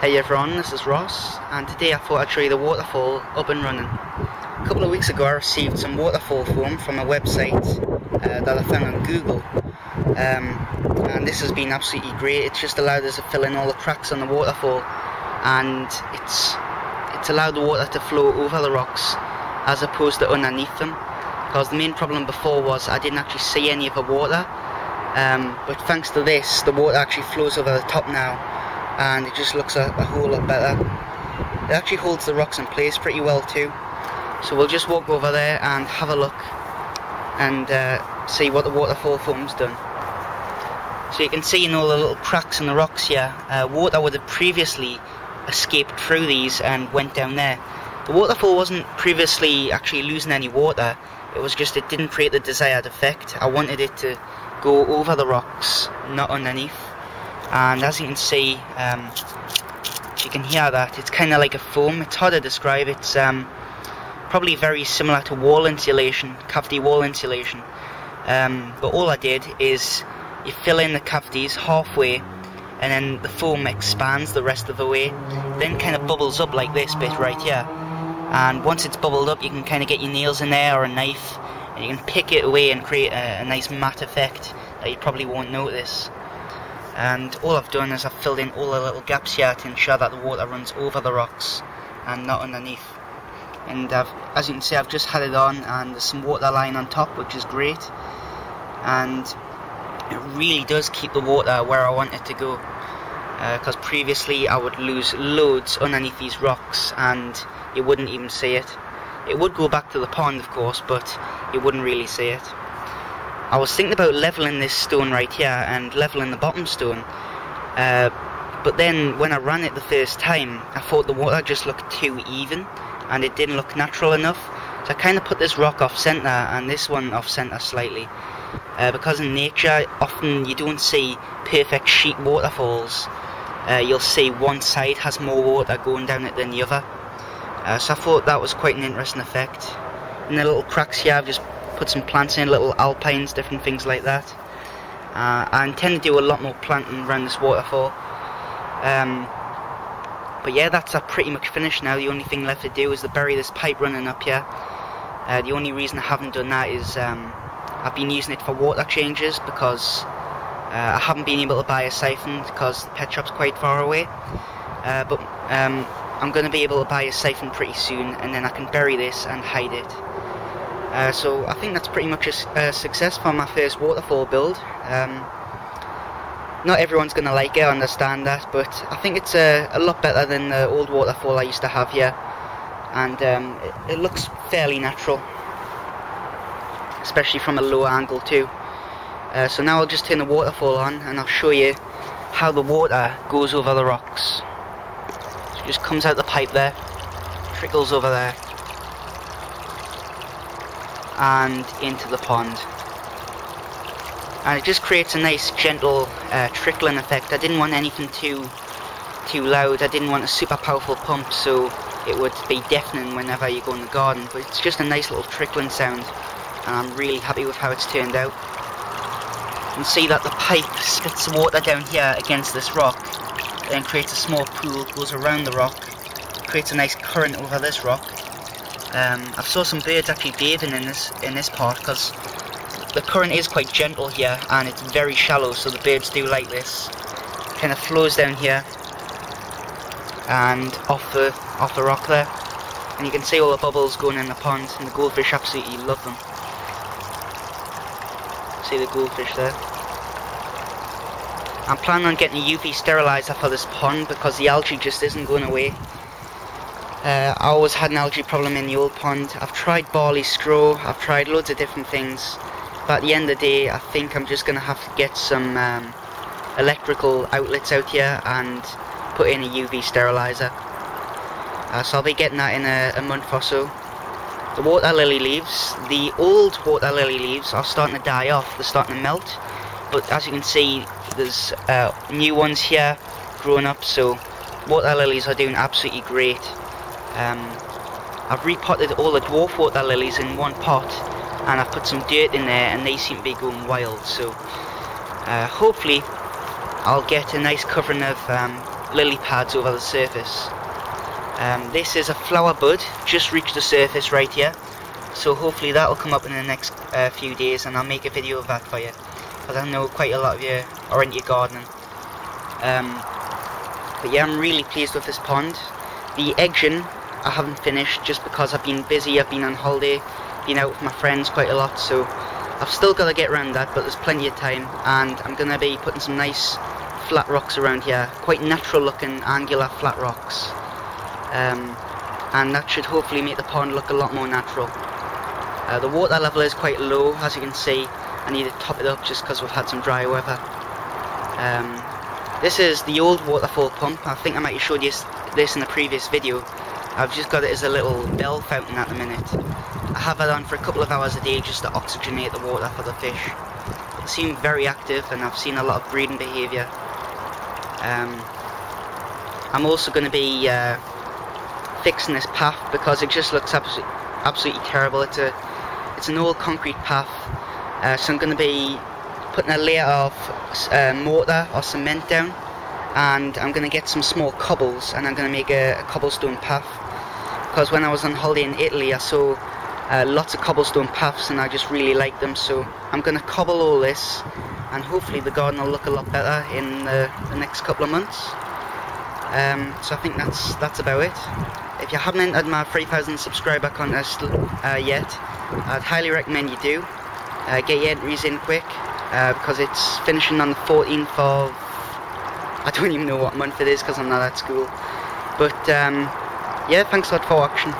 Hey everyone, this is Ross, and today I thought I'd show you the waterfall up and running. A couple of weeks ago I received some waterfall foam from a website that I found on Google, and this has been absolutely great. It's just allowed us to fill in all the cracks on the waterfall, and it's allowed the water to flow over the rocks as opposed to underneath them, because the main problem before was I didn't actually see any of the water, but thanks to this the water actually flows over the top now, and it just looks a whole lot better. It actually holds the rocks in place pretty well too. So we'll just walk over there and have a look and see what the waterfall foam's done. So you can see in all the little cracks in the rocks here, water would have previously escaped through these and went down there. The waterfall wasn't previously actually losing any water, it was just it didn't create the desired effect. I wanted it to go over the rocks, not underneath. And as you can see, you can hear that it's kind of like a foam. It's hard to describe. It's probably very similar to wall insulation, cavity wall insulation. But all I did is you fill in the cavities halfway, and then the foam expands the rest of the way, then kind of bubbles up like this bit right here. And once it's bubbled up, you can kind of get your nails in there or a knife, and you can pick it away and create a nice matte effect that you probably won't notice. And all I've done is I've filled in all the little gaps here to ensure that the water runs over the rocks and not underneath. And as you can see, I've just had it on, and there's some water lying on top, which is great. And it really does keep the water where I want it to go. Because previously I would lose loads underneath these rocks and you wouldn't even see it. It would go back to the pond, of course, but you wouldn't really see it. I was thinking about levelling this stone right here and levelling the bottom stone, but then when I ran it the first time I thought the water just looked too even and it didn't look natural enough, so I kind of put this rock off centre and this one off centre slightly, because in nature often you don't see perfect sheet waterfalls. You'll see one side has more water going down it than the other, so I thought that was quite an interesting effect. In the little cracks here I've just put some plants in, little alpines, different things like that. I intend to do a lot more planting around this waterfall. But yeah, that's pretty much finished now. The only thing left to do is to bury this pipe running up here. The only reason I haven't done that is I've been using it for water changes, because I haven't been able to buy a siphon because the pet shop's quite far away. But I'm going to be able to buy a siphon pretty soon, and then I can bury this and hide it. So I think that's pretty much a success for my first waterfall build. Not everyone's going to like it, I understand that, but I think it's a lot better than the old waterfall I used to have here, and it looks fairly natural, especially from a low angle too. So now I'll just turn the waterfall on and I'll show you how the water goes over the rocks. So it just comes out the pipe there, trickles over there, and into the pond, and it just creates a nice gentle trickling effect. I didn't want anything too loud. I didn't want a super powerful pump so it would be deafening whenever you go in the garden, but it's just a nice little trickling sound, and I'm really happy with how it's turned out. You can see that the pipe spits the water down here against this rock, then creates a small pool, goes around the rock, creates a nice current over this rock. I've saw some birds actually bathing in this part, because the current is quite gentle here and it's very shallow, so the birds do like this. It kind of flows down here and off the rock there, and you can see all the bubbles going in the pond, and the goldfish absolutely love them. See the goldfish there. I'm planning on getting a UV sterilizer for this pond because the algae just isn't going away. I always had an algae problem in the old pond. I've tried barley straw, I've tried loads of different things, but at the end of the day I think I'm just going to have to get some electrical outlets out here and put in a UV sterilizer. So I'll be getting that in a month or so. The water lily leaves, the old water lily leaves are starting to die off, they're starting to melt, but as you can see there's new ones here growing up, so water lilies are doing absolutely great. I've repotted all the dwarf water lilies in one pot, and I've put some dirt in there and they seem to be going wild, so hopefully I'll get a nice covering of lily pads over the surface. This is a flower bud, just reached the surface right here, so hopefully that will come up in the next few days, and I'll make a video of that for you, because I know quite a lot of you are into gardening. But yeah, I'm really pleased with this pond. The edging I haven't finished just because I've been busy, I've been on holiday, been out with my friends quite a lot, so I've still got to get around that, but there's plenty of time, and I'm going to be putting some nice flat rocks around here, quite natural looking angular flat rocks, and that should hopefully make the pond look a lot more natural. The water level is quite low, as you can see. I need to top it up just because we've had some dry weather. This is the old waterfall pump. I think I might have showed you this in the previous video. I've just got it as a little bell fountain at the minute. I have it on for a couple of hours a day just to oxygenate the water for the fish. They seem very active, and I've seen a lot of breeding behaviour. I'm also going to be fixing this path because it just looks absolutely terrible. It's an old concrete path, so I'm going to be putting a layer of mortar or cement down, and I'm going to get some small cobbles, and I'm going to make a cobblestone path, because when I was on holiday in Italy I saw lots of cobblestone paths and I just really like them, so I'm going to cobble all this, and hopefully the garden will look a lot better in the next couple of months. So I think that's about it. If you haven't entered my 3,000 subscriber contest yet, I'd highly recommend you do. Get your entries in quick, because it's finishing on the 14th of... I don't even know what month it is because I'm not at school. But yeah, thanks a lot for watching.